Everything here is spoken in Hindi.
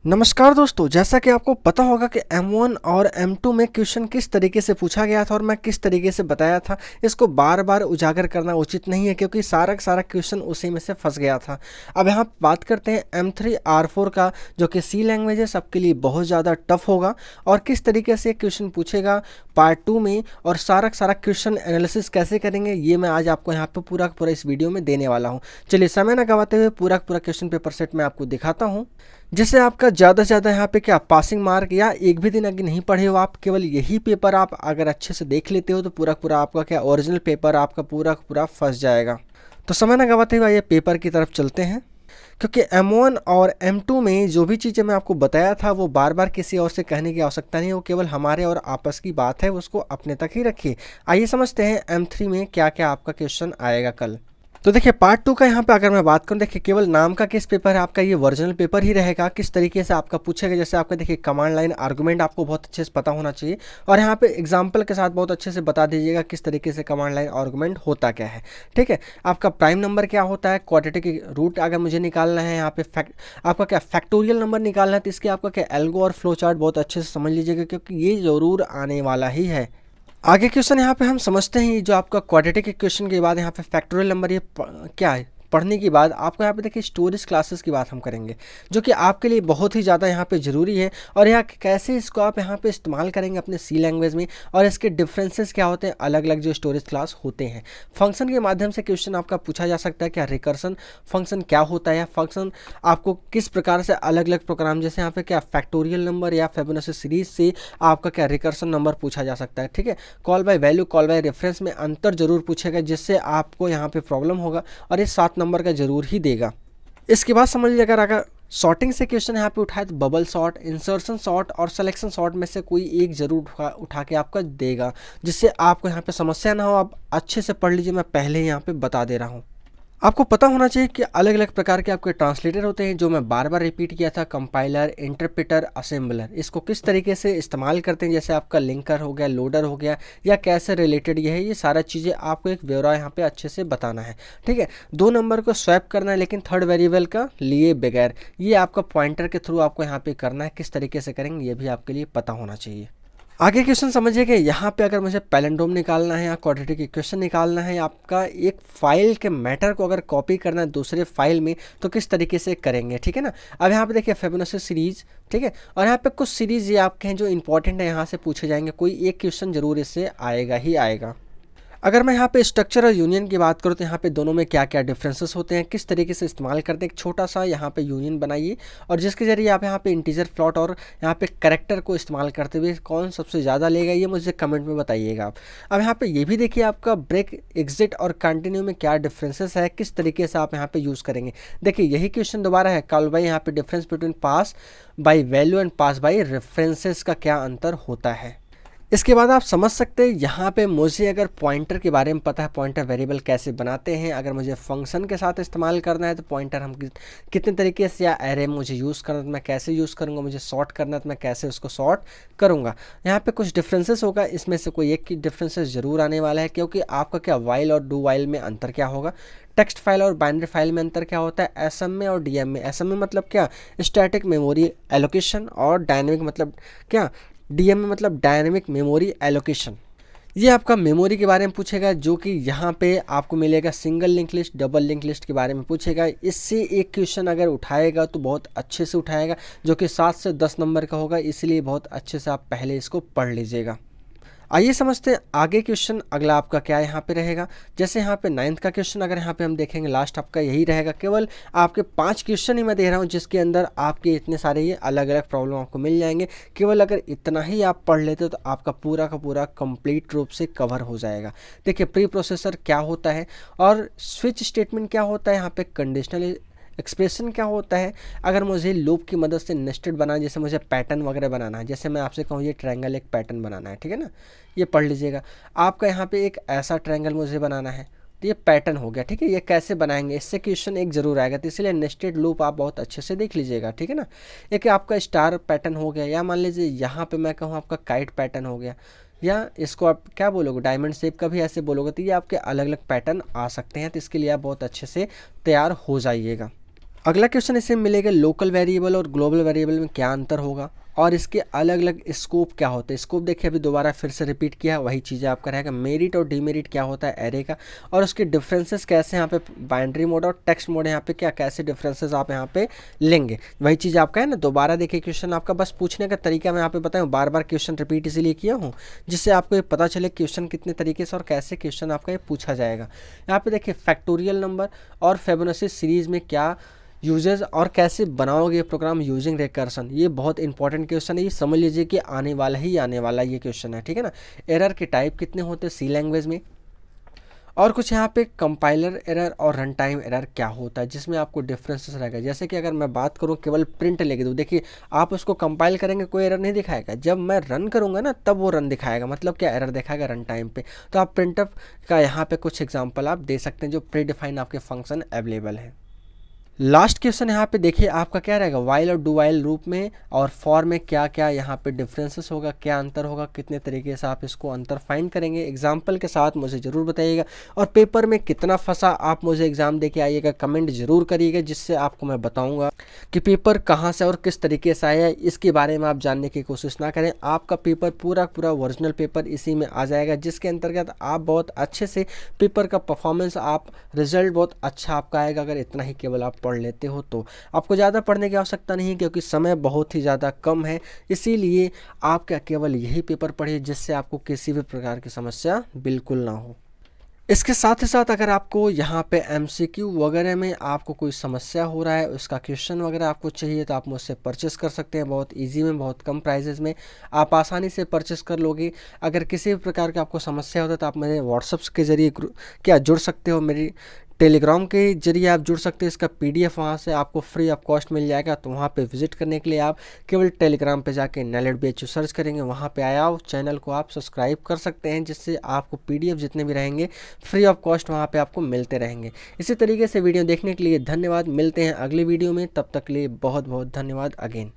नमस्कार दोस्तों, जैसा कि आपको पता होगा कि M1 और M2 में क्वेश्चन किस तरीके से पूछा गया था और मैं किस तरीके से बताया था। इसको बार बार उजागर करना उचित नहीं है क्योंकि सारा का सारा क्वेश्चन उसी में से फंस गया था। अब यहाँ बात करते हैं M3 R4 का, जो कि सी लैंग्वेज है, सबके लिए बहुत ज़्यादा टफ होगा और किस तरीके से क्वेश्चन पूछेगा पार्ट 2 में और सारा का सारा क्वेश्चन एनालिसिस कैसे करेंगे ये मैं आज आपको यहाँ पर पूरा इस वीडियो में देने वाला हूँ। चलिए समय न गवाते हुए पूरा क्वेश्चन पेपर सेट मैं आपको दिखाता हूँ, जिससे आपका ज़्यादा से ज़्यादा यहाँ पे क्या पासिंग मार्क या एक भी दिन अगर नहीं पढ़े हो आप, केवल यही पेपर आप अगर अच्छे से देख लेते हो तो पूरा आपका क्या ओरिजिनल पेपर आपका पूरा फंस जाएगा। तो समय ना गवाते हुए ये पेपर की तरफ चलते हैं, क्योंकि M1 और M2 में जो भी चीज़ें मैं आपको बताया था वो बार बार किसी और से कहने की आवश्यकता नहीं है, वो केवल हमारे और आपस की बात है, उसको अपने तक ही रखिए। आइए समझते हैं M3 में क्या क्या आपका क्वेश्चन आएगा कल। तो देखिए पार्ट 2 का यहाँ पे अगर मैं बात करूँ, देखिए केवल नाम का किस पेपर है आपका, ये ओरिजिनल पेपर ही रहेगा। किस तरीके से आपका पूछेगा, जैसे आपका देखिए कमांड लाइन आर्गुमेंट आपको बहुत अच्छे से पता होना चाहिए और यहाँ पे एग्जांपल के साथ बहुत अच्छे से बता दीजिएगा किस तरीके से कमांड लाइन आर्गुमेंट होता क्या है। ठीक है, आपका प्राइम नंबर क्या होता है, क्वाड्रेटिक रूट अगर मुझे निकालना है, यहाँ पे आपका क्या फैक्टोरियल नंबर निकालना है, तो इसके आपका क्या एल्गो और फ्लो चार्ट बहुत अच्छे से समझ लीजिएगा क्योंकि ये ज़रूर आने वाला ही है। आगे क्वेश्चन यहाँ पे हम समझते हैं, जो आपका क्वाड्रेटिक इक्वेशन के बाद यहाँ पे फैक्टोरियल नंबर ये क्या है, पढ़ने के बाद आपको यहाँ पे देखिए स्टोरेज क्लासेस की बात हम करेंगे, जो कि आपके लिए बहुत ही ज़्यादा यहाँ पे ज़रूरी है और यहाँ कैसे इसको आप यहाँ पे इस्तेमाल करेंगे अपने सी लैंग्वेज में और इसके डिफरेंसेस क्या होते हैं, अलग अलग जो स्टोरेज क्लास होते हैं। फंक्शन के माध्यम से क्वेश्चन आपका पूछा जा सकता है, क्या रिकर्सन फंक्शन क्या होता है, फंक्शन आपको किस प्रकार से अलग अलग प्रोग्राम, जैसे यहाँ पे क्या फैक्टोरियल नंबर या फिबोनाची सीरीज से आपका क्या रिकर्सन नंबर पूछा जा सकता है। ठीक है, call by value call by reference में अंतर जरूर पूछेगा, जिससे आपको यहाँ पे प्रॉब्लम होगा और ये 7 नंबर का जरूर ही देगा। इसके बाद समझ लीजिए अगर सॉर्टिंग से क्वेश्चन यहाँ पे उठाए तो बबल सॉर्ट, इंसर्शन सॉर्ट और सिलेक्शन सॉर्ट में से कोई एक जरूर उठा के आपका देगा, जिससे आपको यहाँ पे समस्या ना हो। आप अच्छे से पढ़ लीजिए, मैं पहले ही यहाँ पे बता दे रहा हूँ। आपको पता होना चाहिए कि अलग अलग प्रकार के आपके ट्रांसलेटर होते हैं, जो मैं बार बार रिपीट किया था, कंपाइलर, इंटरप्रेटर, असेंबलर। इसको किस तरीके से इस्तेमाल करते हैं, जैसे आपका लिंकर हो गया, लोडर हो गया, या कैसे रिलेटेड ये है, ये सारा चीज़ें आपको एक ब्यौरा यहाँ पे अच्छे से बताना है। ठीक है, 2 नंबर को स्वैप करना है लेकिन थर्ड वेरिएबल का लिए बगैर, ये आपका पॉइंटर के थ्रू आपको यहाँ पे करना है। किस तरीके से करेंगे ये भी आपके लिए पता होना चाहिए। आगे क्वेश्चन समझिए कि यहाँ पे अगर मुझे पैलिंड्रोम निकालना है या क्वाड्रेटिक इक्वेशन निकालना है, आपका एक फाइल के मैटर को अगर कॉपी करना है दूसरे फाइल में, तो किस तरीके से करेंगे। ठीक है ना, अब यहाँ पे देखिए फिबोनाची सीरीज, ठीक है, और यहाँ पे कुछ सीरीज ये आपके हैं जो इंपॉर्टेंट है, यहाँ से पूछे जाएंगे, कोई एक क्वेश्चन जरूर इससे आएगा ही आएगा। अगर मैं यहाँ पे स्ट्रक्चर और यूनियन की बात करूँ तो यहाँ पे दोनों में क्या क्या डिफरेंसेस होते हैं, किस तरीके से इस्तेमाल करते हैं। एक छोटा सा यहाँ पे यूनियन बनाइए और जिसके जरिए आप यहाँ पे इंटीजर फ्लोट और यहाँ पे कैरेक्टर को इस्तेमाल करते हुए कौन सबसे ज़्यादा लेगा, ये मुझे कमेंट में बताइएगा आप। अब यहाँ पे ये भी देखिए आपका ब्रेक, एग्जिट और कंटिन्यू में क्या डिफरेंसेस है, किस तरीके से आप यहाँ पे यूज़ करेंगे। देखिए यही क्वेश्चन दोबारा है, कॉल बाय यहाँ पे difference between pass by value and pass by references का क्या अंतर होता है। इसके बाद आप समझ सकते हैं यहाँ पे मुझे अगर पॉइंटर के बारे में पता है, पॉइंटर वेरिएबल कैसे बनाते हैं, अगर मुझे फंक्शन के साथ इस्तेमाल करना है तो पॉइंटर हम कितने तरीके से, या एरे मुझे यूज़ करना है तो मैं कैसे यूज़ करूँगा, मुझे सॉर्ट करना है तो मैं कैसे उसको सॉर्ट करूँगा। यहाँ पे कुछ डिफरेंसेस होगा, इसमें से कोई एक की डिफरेंसेस जरूर आने वाला है, क्योंकि आपका क्या वाइल और डू वाइल में अंतर क्या होगा, टेक्स्ट फाइल और बाइनरी फाइल में अंतर क्या होता है, एसएम में और डीएम में। एसएम में मतलब क्या, स्टैटिक मेमोरी एलोकेशन, और डायनेमिक मतलब क्या, डीएम में मतलब डायनेमिक मेमोरी एलोकेशन। ये आपका मेमोरी के बारे में पूछेगा, जो कि यहाँ पे आपको मिलेगा single link list, double link list के बारे में पूछेगा। इससे एक क्वेश्चन अगर उठाएगा तो बहुत अच्छे से उठाएगा, जो कि 7 से 10 नंबर का होगा, इसलिए बहुत अच्छे से आप पहले इसको पढ़ लीजिएगा। आइए समझते हैं आगे क्वेश्चन अगला आपका क्या यहाँ पे रहेगा। जैसे यहाँ पे 9th का क्वेश्चन अगर यहाँ पे हम देखेंगे, लास्ट आपका यही रहेगा। केवल आपके 5 क्वेश्चन ही मैं दे रहा हूँ, जिसके अंदर आपके इतने सारे ये अलग अलग प्रॉब्लम आपको मिल जाएंगे। केवल अगर इतना ही आप पढ़ लेते हो तो आपका पूरा का पूरा कंप्लीट रूप से कवर हो जाएगा। देखिए प्री प्रोसेसर क्या होता है और स्विच स्टेटमेंट क्या होता है, यहाँ पे कंडीशनल एक्सप्रेशन क्या होता है, अगर मुझे लूप की मदद से नेस्टेड बनाना, जैसे मुझे पैटर्न वगैरह बनाना है, जैसे मैं आपसे कहूँ ये ट्रायंगल एक पैटर्न बनाना है, ठीक है ना, ये पढ़ लीजिएगा। आपका यहाँ पे एक ऐसा ट्रायंगल मुझे बनाना है, तो ये पैटर्न हो गया। ठीक है, ये कैसे बनाएंगे, इससे क्वेश्चन एक जरूर आएगा, तो इसलिए नेस्टेड लूप आप बहुत अच्छे से देख लीजिएगा। ठीक है ना, एक आपका स्टार पैटर्न हो गया, या मान लीजिए यहाँ पे मैं कहूँ आपका काइट पैटर्न हो गया, या इसको आप क्या बोलोगे, डायमंड शेप का भी ऐसे बोलोगे, तो ये आपके अलग अलग पैटर्न आ सकते हैं। तो इसके लिए आप बहुत अच्छे से तैयार हो जाइएगा। अगला क्वेश्चन इससे मिलेगा लोकल वेरिएबल और ग्लोबल वेरिएबल में क्या अंतर होगा और इसके अलग अलग स्कोप क्या होते हैं। स्कोप देखिए अभी दोबारा फिर से रिपीट किया, वही चीज़ें आपका रहेगा। मेरिट और डीमेरिट क्या होता है एरे का, और उसके डिफरेंसेस कैसे यहाँ पे बाइनरी मोड और टेक्स्ट मोड यहाँ पे क्या कैसे डिफरेंसेस आप यहाँ पे लेंगे, वही चीज़ आपका है ना। दोबारा देखिए क्वेश्चन आपका, बस पूछने का तरीका मैं यहाँ पे बताऊँ, बार बार क्वेश्चन रिपीट इसीलिए किया हूँ जिससे आपको ये पता चले क्वेश्चन कितने तरीके से और कैसे क्वेश्चन आपका ये पूछा जाएगा। यहाँ पे देखिए फैक्टोरियल नंबर और फिबोनाची सीरीज में क्या यूजेस और कैसे बनाओगे प्रोग्राम यूजिंग रिकर्सन, ये बहुत इंपॉर्टेंट क्वेश्चन है। ये समझ लीजिए कि आने वाला ये क्वेश्चन है, ठीक है ना। एरर के टाइप कितने होते हैं सी लैंग्वेज में, और कुछ यहाँ पे कंपाइलर एरर और रन टाइम एरर क्या होता है जिसमें आपको डिफरेंसेस रहेगा। जैसे कि अगर मैं बात करूँ केवल प्रिंट लेके दूँ, देखिए आप उसको कंपाइल करेंगे कोई एरर नहीं दिखाएगा, जब मैं रन करूँगा ना तब वो रन दिखाएगा, मतलब क्या एरर दिखाएगा रन टाइम पे। तो आप प्रिंटअप का यहाँ पे कुछ एग्जाम्पल आप दे सकते हैं जो प्री डिफाइन आपके फंक्शन अवेलेबल है। लास्ट क्वेश्चन यहाँ पे देखिए आपका क्या रहेगा, वाइल और डू वाइल रूप में और फॉर में क्या क्या यहाँ पे डिफरेंसेस होगा, क्या अंतर होगा, कितने तरीके से आप इसको अंतर फाइंड करेंगे, एग्जाम्पल के साथ मुझे ज़रूर बताइएगा। और पेपर में कितना फंसा आप मुझे एग्जाम दे के आइएगा, कमेंट जरूर करिएगा, जिससे आपको मैं बताऊँगा कि पेपर कहाँ से और किस तरीके से आया है। इसके बारे में आप जानने की कोशिश ना करें, आपका पेपर पूरा ओरिजिनल पेपर इसी में आ जाएगा, जिसके अंतर्गत आप बहुत अच्छे से पेपर का परफॉर्मेंस, आप रिजल्ट बहुत अच्छा आपका आएगा अगर इतना ही केवल आप पढ़ लेते हो तो। आपको ज़्यादा पढ़ने की आवश्यकता नहीं है क्योंकि समय बहुत ही ज़्यादा कम है, इसीलिए आप क्या केवल यही पेपर पढ़िए जिससे आपको किसी भी प्रकार की समस्या बिल्कुल ना हो। इसके साथ ही साथ अगर आपको यहाँ पे एमसीक्यू वगैरह में आपको कोई समस्या हो रहा है, उसका क्वेश्चन वगैरह आपको चाहिए तो आप मुझसे परचेस कर सकते हैं, बहुत इजी में, बहुत कम प्राइजेज़ में आप आसानी से परचेस कर लोगे। अगर किसी भी प्रकार की आपको समस्या होता है तो आप मेरे व्हाट्सअप के ज़रिए क्या जुड़ सकते हो, मेरी टेलीग्राम के जरिए आप जुड़ सकते हैं। इसका पीडीएफ वहाँ से आपको फ्री ऑफ कॉस्ट मिल जाएगा, तो वहाँ पे विजिट करने के लिए आप केवल टेलीग्राम पे जाके नॉलेज BHU सर्च करेंगे, वहाँ पे आया हो चैनल को आप सब्सक्राइब कर सकते हैं, जिससे आपको पीडीएफ जितने भी रहेंगे फ्री ऑफ कॉस्ट वहाँ पे आपको मिलते रहेंगे। इसी तरीके से वीडियो देखने के लिए धन्यवाद, मिलते हैं अगली वीडियो में, तब तक के लिए बहुत बहुत धन्यवाद अगेन।